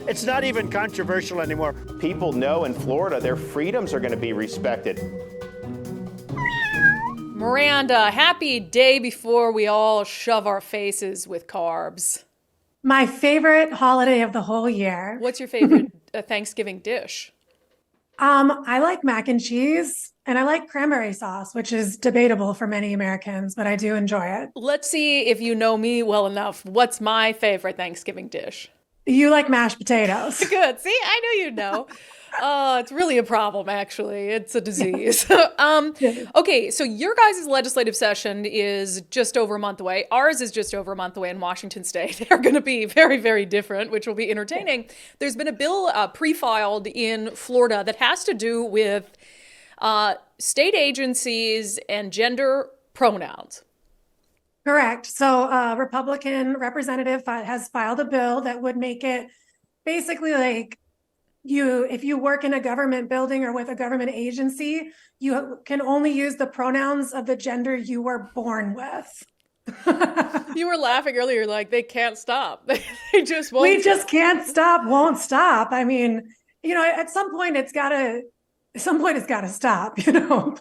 It's not even controversial anymore. People know in Florida their freedoms are going to be respected. Miranda, happy day before we all shove our faces with carbs. My favorite holiday of the whole year. What's your favorite Thanksgiving dish? I like mac and cheese and I like cranberry sauce, which is debatable for many Americans, but I do enjoy it. Let's see if you know me well enough. What's my favorite Thanksgiving dish? You like mashed potatoes. Good. See, I knew you'd know. It's really a problem, actually. It's a disease. Okay, so your guys' legislative session is just over a month away. Ours is just over a month away in Washington State. They're going to be very, very different, which will be entertaining. There's been a bill pre-filed in Florida that has to do with state agencies and gender pronouns. Correct. So a Republican representative has filed a bill that would make it basically like if you work in a government building or with a government agency, you can only use the pronouns of the gender you were born with. You were laughing earlier, like they can't stop. They just won't. We just can't stop, won't stop. I mean, at some point it's got to stop,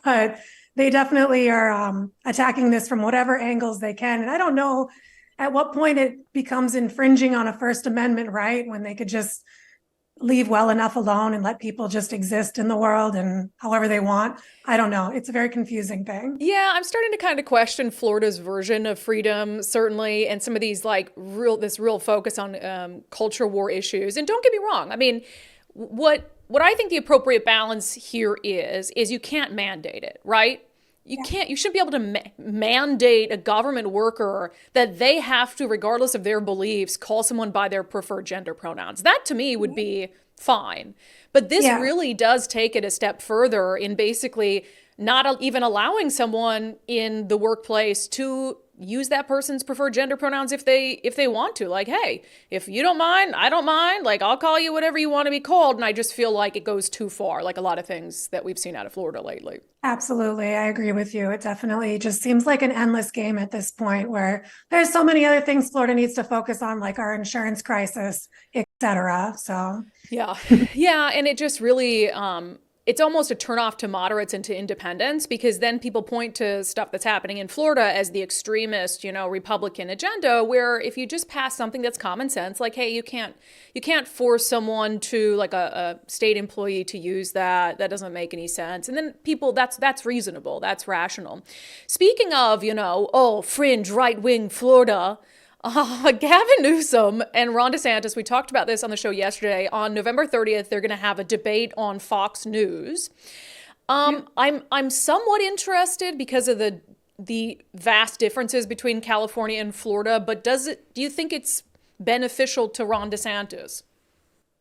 but they definitely are attacking this from whatever angles they can. And I don't know at what point it becomes infringing on a First Amendment right, when they could just leave well enough alone and let people just exist in the world and however they want. I don't know. It's a very confusing thing. Yeah, I'm starting to kind of question Florida's version of freedom, certainly, and some of these this real focus on culture war issues. And don't get me wrong. I mean, what I think the appropriate balance here is you can't mandate it, right? You shouldn't be able to mandate a government worker that they have to, regardless of their beliefs, call someone by their preferred gender pronouns. That to me would be fine. But this really does take it a step further in basically not even allowing someone in the workplace to use that person's preferred gender pronouns if they want to. Like, hey, if you don't mind, I don't mind. Like, I'll call you whatever you want to be called. And I just feel like it goes too far, like a lot of things that we've seen out of Florida lately. Absolutely. I agree with you. It definitely just seems like an endless game at this point where there's so many other things Florida needs to focus on, like our insurance crisis, et cetera. So, yeah. And it just really, it's almost a turnoff to moderates and to independents, because then people point to stuff that's happening in Florida as the extremist, Republican agenda, where if you just pass something that's common sense, like, hey, you can't force someone to, like a state employee to use that doesn't make any sense. And then people, that's reasonable, that's rational. Speaking of, fringe right-wing Florida, Gavin Newsom and Ron DeSantis, we talked about this on the show yesterday. On November 30th, they're going to have a debate on Fox News. I'm somewhat interested because of the vast differences between California and Florida, but do you think it's beneficial to Ron DeSantis?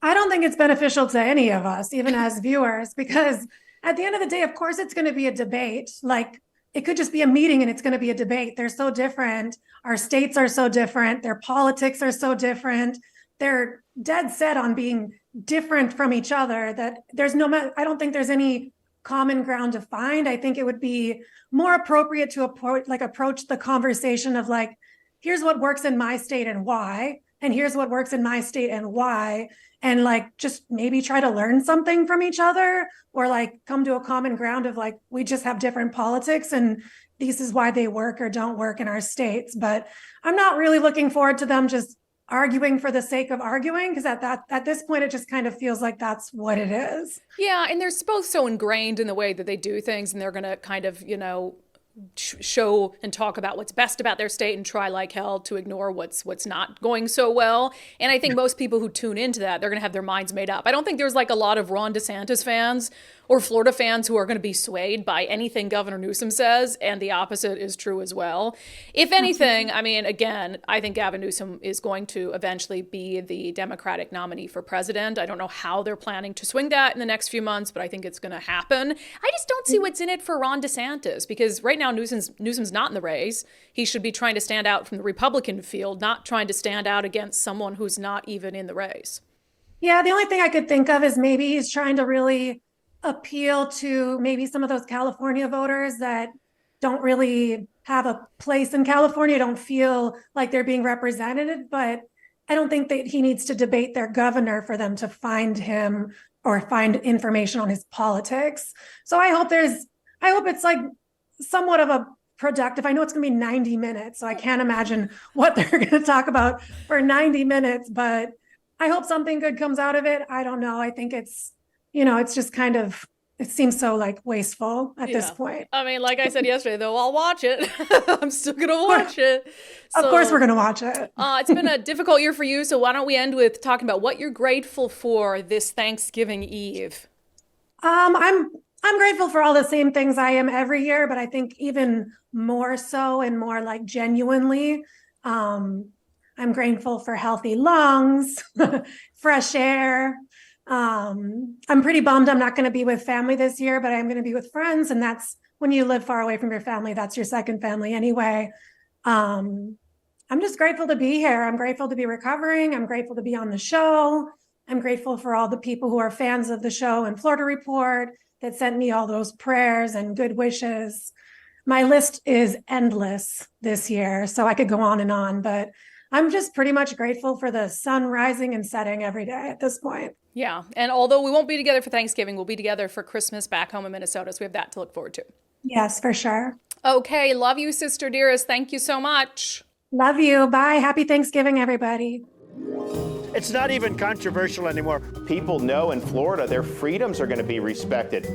I don't think it's beneficial to any of us, even as viewers, because at the end of the day, of course, it's going to be a debate. Like, it could just be a meeting and it's going to be a debate. They're so different. Our states are so different. Their politics are so different. They're dead set on being different from each other that I don't think there's any common ground to find. I think it would be more appropriate to approach the conversation of like, here's what works in my state and why, and here's what works in my state and why. And like, just maybe try to learn something from each other, or like come to a common ground of like, we just have different politics and this is why they work or don't work in our states. But I'm not really looking forward to them just arguing for the sake of arguing, because at this point, it just kind of feels like that's what it is. Yeah. And they're both so ingrained in the way that they do things, and they're going to kind of, show and talk about what's best about their state and try like hell to ignore what's not going so well. And I think most people who tune into that, they're going to have their minds made up. I don't think there's like a lot of Ron DeSantis fans or Florida fans who are going to be swayed by anything Governor Newsom says, and the opposite is true as well. If anything, I mean, again, I think Gavin Newsom is going to eventually be the Democratic nominee for president. I don't know how they're planning to swing that in the next few months, but I think it's going to happen. I just don't see what's in it for Ron DeSantis, because right now Newsom's not in the race. He should be trying to stand out from the Republican field, not trying to stand out against someone who's not even in the race. Yeah, the only thing I could think of is maybe he's trying to really appeal to maybe some of those California voters that don't really have a place in California, don't feel like they're being represented. But I don't think that he needs to debate their governor for them to find him or find information on his politics. So I hope it's like somewhat of a productive. I know it's going to be 90 minutes, so I can't imagine what they're going to talk about for 90 minutes, but I hope something good comes out of it. I don't know. I think it's just kind of, it seems so like wasteful at this point. I mean, like I said yesterday, though, I'll watch it. I'm still going to watch it. Of course we're going to watch it. It's been a difficult year for you. So why don't we end with talking about what you're grateful for this Thanksgiving Eve? I'm grateful for all the same things I am every year, but I think even more so and more like genuinely, I'm grateful for healthy lungs, fresh air. I'm pretty bummed I'm not going to be with family this year, but I'm going to be with friends. And that's when you live far away from your family, that's your second family anyway. I'm just grateful to be here. I'm grateful to be recovering. I'm grateful to be on the show. I'm grateful for all the people who are fans of the show and Florida Report that sent me all those prayers and good wishes. My list is endless this year, so I could go on, but I'm just pretty much grateful for the sun rising and setting every day at this point. Yeah. And although we won't be together for Thanksgiving, we'll be together for Christmas back home in Minnesota. So we have that to look forward to. Yes, for sure. Okay. Love you, sister dearest. Thank you so much. Love you. Bye. Happy Thanksgiving, everybody. It's not even controversial anymore. People know in Florida their freedoms are going to be respected.